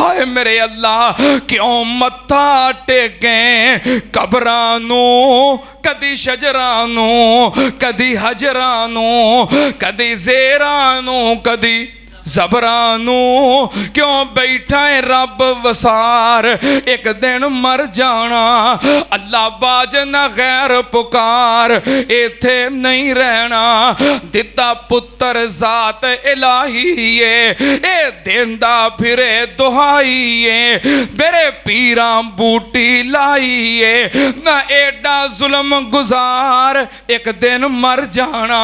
हाय मेरे अल्लाह क्यों मत्था टेके कबरां नू कदी शजरां नू कदी हजरां नू कदी ज़ेरां नू कदी ज़बरां नू क्यों बैठा है रब वसार एक दिन मर जाना अल्लाह बाज ना गैर पुकार इथे नहीं रहना दिता पुत्र जात इलाही ए देंदा फिरे दुहाई मेरे पीरा बूटी लाई ना एडा जुल्म गुजार एक दिन मर जाना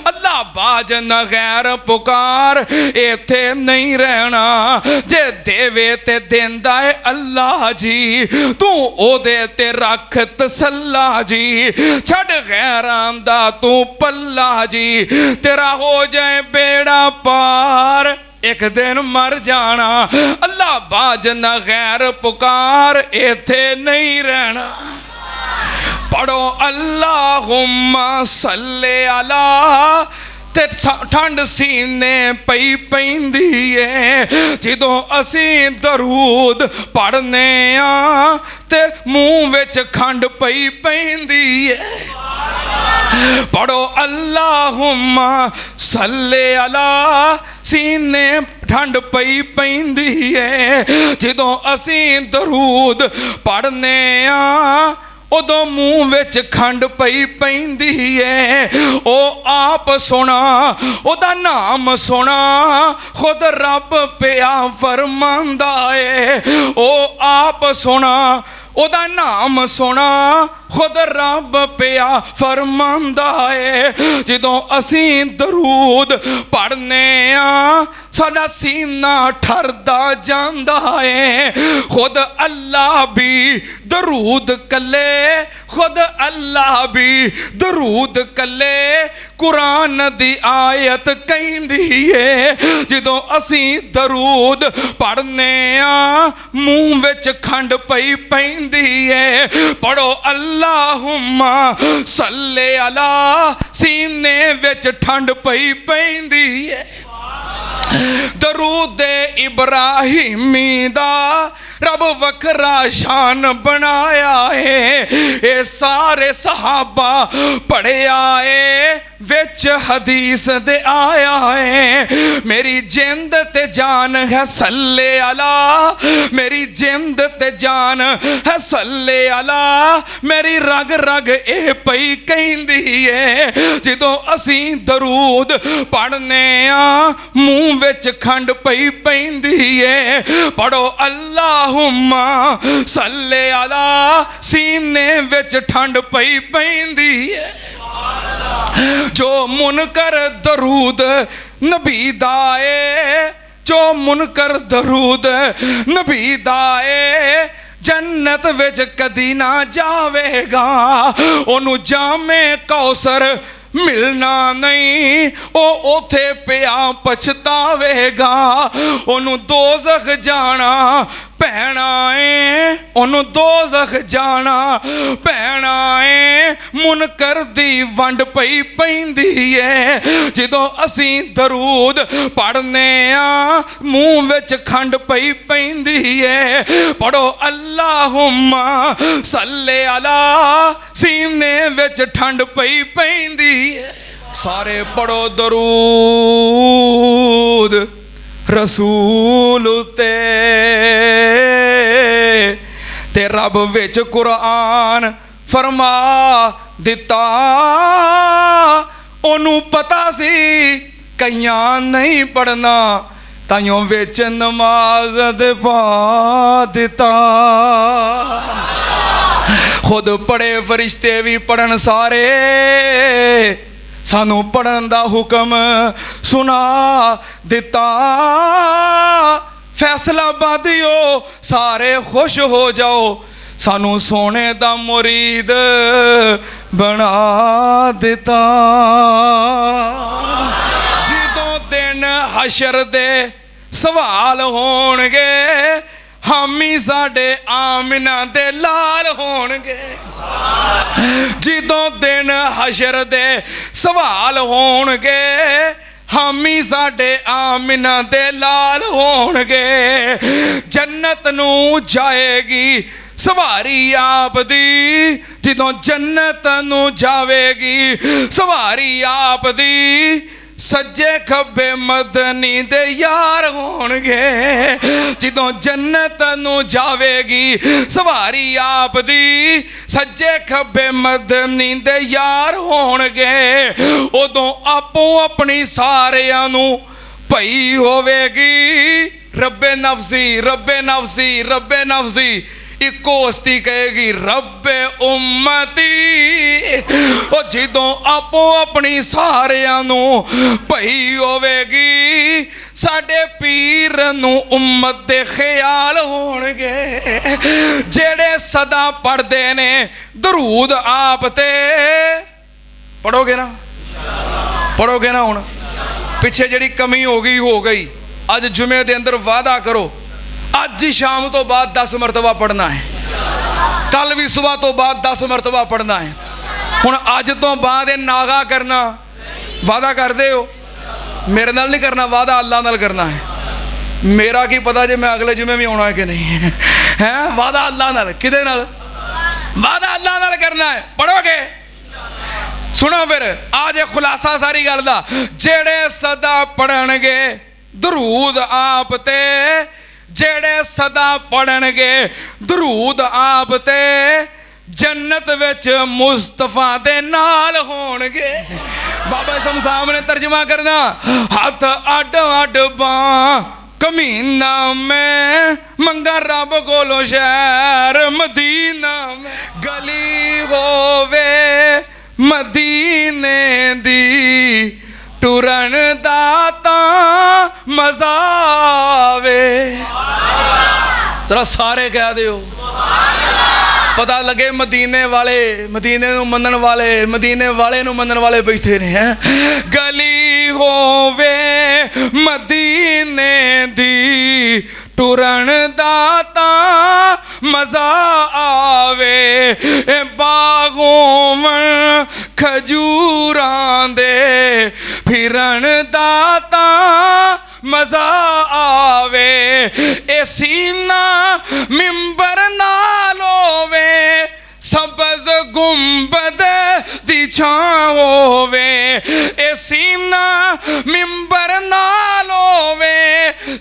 अल्लाह बाज ना गैर पुकार इथे नहीं रहना जे देवे ते देंदा है अल्लाह जी तू ओदे ते रख तसल्ला जी छड़ गैरां दा तू पल्ला जी तेरा हो जाए बेड़ा पार एक दिन मर जाना अल्लाह बाज ना गैर पुकार इथे नहीं रहना पढ़ो अल्लाहुम्मा सल्ले अला ते ठंड सीने पई पैंदी है जदों असीं दरूद पढ़ने आ ते मूँह विच खंड पई पैंदी है पढ़ो अल्लाहुम्मा सल्ले अला सीने ठंड पई पैंदी है जदों असीं दरूद पढ़ने आ उदों मूँह विच खंड पई पैंदी है ओ आप सुना उदा नाम सुना खुद रब पिया फरमांदा है ओ आप सुना उदा नाम सुना खुद रब पिया फरमांदा है जदों असीं दरूद पढ़ने आ साडा सीना ठरदा जांदा है खुद अल्लाह भी दरूद कले खुद अल्लाह भी दरूद कले कुरान दी आयत कहंदी है जदों असीं दरूद पढ़ने आ मूँह विच खंड पई पैंदी है पढ़ो अल्लाहुम्मा सल्ले अला सीने विच ठंड पई पैंदी है दरूद इब्राहिमी दा रब वखरा शान बनाया है ये सारे सहाबा पढ़िया है विच हदीस दे आया है मेरी जिंद ते जान है सल्ले अला मेरी जिंद ते जान है सल्ले अला मेरी रग रग ए पई कहंदी है जदों असीं दरूद पढ़ने आ मूँह विच खंड पई पैंदी है पढ़ो अल्लाहुम्मा सल्ले अला सीने विच ठंड पई पैंदी है जो मुनकर दरूद नबी दाए जो मुनकर दरूद नबी दाए जन्नत विच कदी ना जावेगा ओनू जामे कौसर मिलना नहीं ओ उथे पिया पछतावेगा ओनू दोज़ख जाना पैना है ओनू दोज़ख जाना पैना है मुनकर दी वंड पई पैंदी है जदों असीं दरूद पढ़ने आ मूँह विच खंड पई पैंदी है पढ़ो अल्लाहुम्मा सल्ले अला सीने विच ठंड पई पैंदी है सारे पढ़ो दरूद रसूल ते रब विच कुरान फरमा दिता ओनू पता सी कईयां नहीं पढ़ना ताइयों विच नमाज दे पा दिता खुद पढ़े फरिश्ते भी पढ़न सारे सानू पढ़न दा हुक्म सुना दिता फैसला बादियो सारे खुश हो जाओ सानू सोने दा मुरीद बना दिता जिदों दिन हशर दे सवाल होणगे हामी साडे आमिना दे लाल होणगे जिदों दिन हशर दे सवाल होणगे हामी साडे आमिना दे लाल होणगे जन्नत नू जाएगी सवारी आप दी जदों जन्नत नू जावेगी सवारी आप दी सज्जे खब्बे मदनी दे यार होणगे जदों जन्नत नू जावेगी सवारी आप दी सज्जे खब्बे मदनी दे यार होणगे उदों आपो अपनी सारियां नू भई होवेगी रब्बे नफसी रब्बे नफसी रब्बे नफसी इको हस्ती कहेगी रब्बे उम्मती ओ जदों आपो अपनी सारियां नू भई होवेगी साडे पीर नू उम्मत दे ख्याल होणगे जेड़े सदा पढ़दे ने दरूद आप ते पढ़ोगे ना हुण पिछे जिहड़ी कमी हो गई अज जुमे दे अंदर वादा करो अज ही शाम तो बाद 10 मरतबा पढ़ना है कल भी सुबह तो बाद 10 मरतबा पढ़ना है हुण अज तो बाद ये नागा करना वादा करते हो मेरे नाल नहीं करना वादा अल्लाह नाल करना है मेरा की पता जे मैं अगले जुमे भी आना है कि नहीं है वादा अल्लाह नाल किदे नाल वादा अल्लाह नाल करना है पढ़ोगे सुनो फिर आज खुलासा सारी गल दा जेड़े सदा पढ़नगे दरूद आप ते जेड़े सदा पढ़नगे दरूद आप ते जन्नत विच मुस्तफा दे नाल होणगे बाबा इसम सामने तर्जमा करना हाथ अड अड बां कमीना में मंगा रब कोलों शहर मदीना में गली होवे मदीने दी टुरन दाता मजा आवे जरा सारे कह दियो पता लगे मदीने वाले मदीने नू मनन वाले मदीने वाले नू मनन वाले बैठे ने हैं गली होवे मदीने दी टुरन दाता मजा आवे बागों में खजूरां दे फिरन दाता मजा आवे ए सीना मिंबर नाल होवे सबज गुंबद दी छां होवे ए सीना मिंबर नाल होवे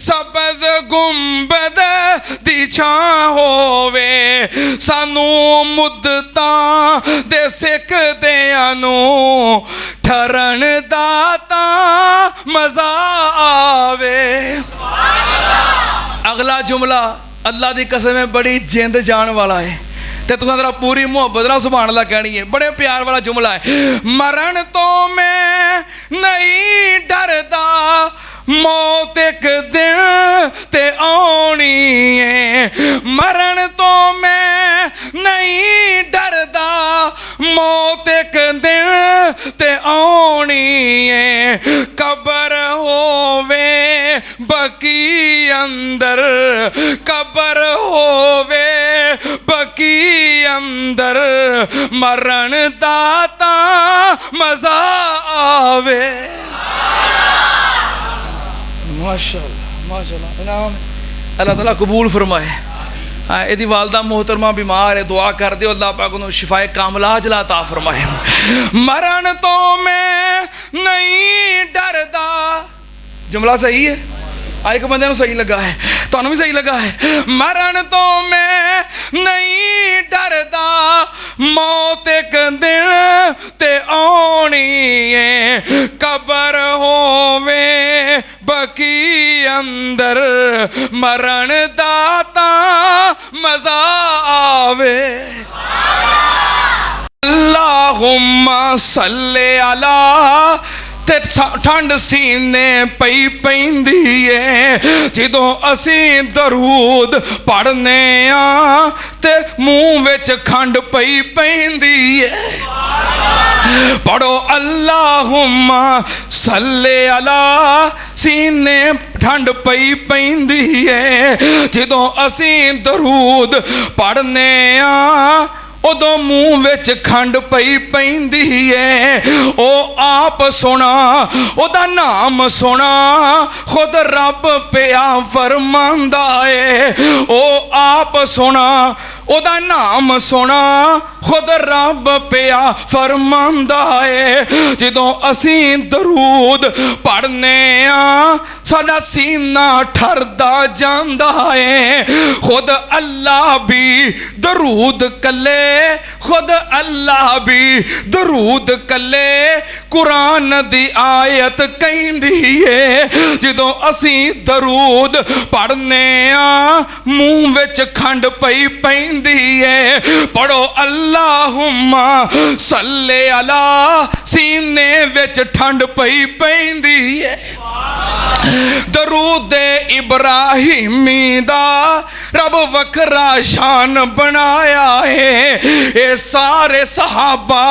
सबज गुंबद दी छां होवे सानू मुद्दतां दे सिकदियां नू ठरन दाता मजा आवे अगला जुमला अल्लाह दी कसम है बड़ी जिंद जान वाला है ते तुसां जरा पूरी मुहब्बत नाल सुभान अल्लाह कहनी है बड़े प्यार वाला जुमला है मरण तो मैं नहीं डरदा मौत एक दिन ते आनी है मरण तो मैं नहीं डरदा मौत एक दिन ते आनी है कबर होवे बकी अंदर कबर होवे बकी अंदर मरण दाता मजा आवे माशाअल्लाह इनाम अल्लाह ताला कबूल फरमाए हाँ यदि वालदा मोहतरमा बीमार है दुआ कर दो अल्लाह पाक उन्हें शिफाए कामला अजला अता फरमाए मरण तो मैं नहीं डरदा जुमला सही है एक बंदे को सही लगा है तुहानू भी सही लगा है मरण तो मैं नहीं डरदा मौत एक दिन ते आनी है कबर होवे बकी अंदर मरण दाता मजा आवे अल्लाहुम्मा सल्ले अला ते ठंड सीने पई पैंदी है जदों असीं दरूद पढ़ने आ ते मुंह विच खंड पई पैंदी है पढ़ो अल्लाहुम्मा सल्ले अला सीने ठंड पई पैंदी है जदों असीं दरूद पढ़ने आ ਉਦੋਂ ਮੂੰਹ ਵਿੱਚ ਖੰਡ ਪਈ ਪੈਂਦੀ ਏ। ਉਹ ਆਪ ਸੁਣਾ ਉਹਦਾ ਨਾਮ ਸੁਣਾ ਖੁਦ ਰੱਬ ਪਿਆ ਫਰਮਾਂਦਾ ਏ। ਉਹ ਆਪ ਸੁਣਾ ਉਹਦਾ ਨਾਮ ਸੁਣਾ ਖੁਦ ਰੱਬ ਪਿਆ ਫਰਮਾਂਦਾ ਏ। ਜਦੋਂ ਅਸੀਂ ਦਰੂਦ ਪੜ੍ਹਨੇ ਆ ਸਾਡਾ ਸੀਨਾ ਠਰਦਾ ਜਾਂਦਾ ਏ। ਖੁਦ ਅੱਲਾ ਵੀ ਦਰੂਦ ਕੱਲੇ खुद अल्लाह भी दरूद कले कुरान दी आयत कहंदी है जदों असी दरूद पढ़ने आ मूँह विच खंड पई पैंदी है। पढ़ो अल्लाहुम्मा सल्ले अला सीने विच ठंड पई पैंदी है। दरूद इब्राहिमी दा रब वखरा शान बनाया है। ये सारे सहाबा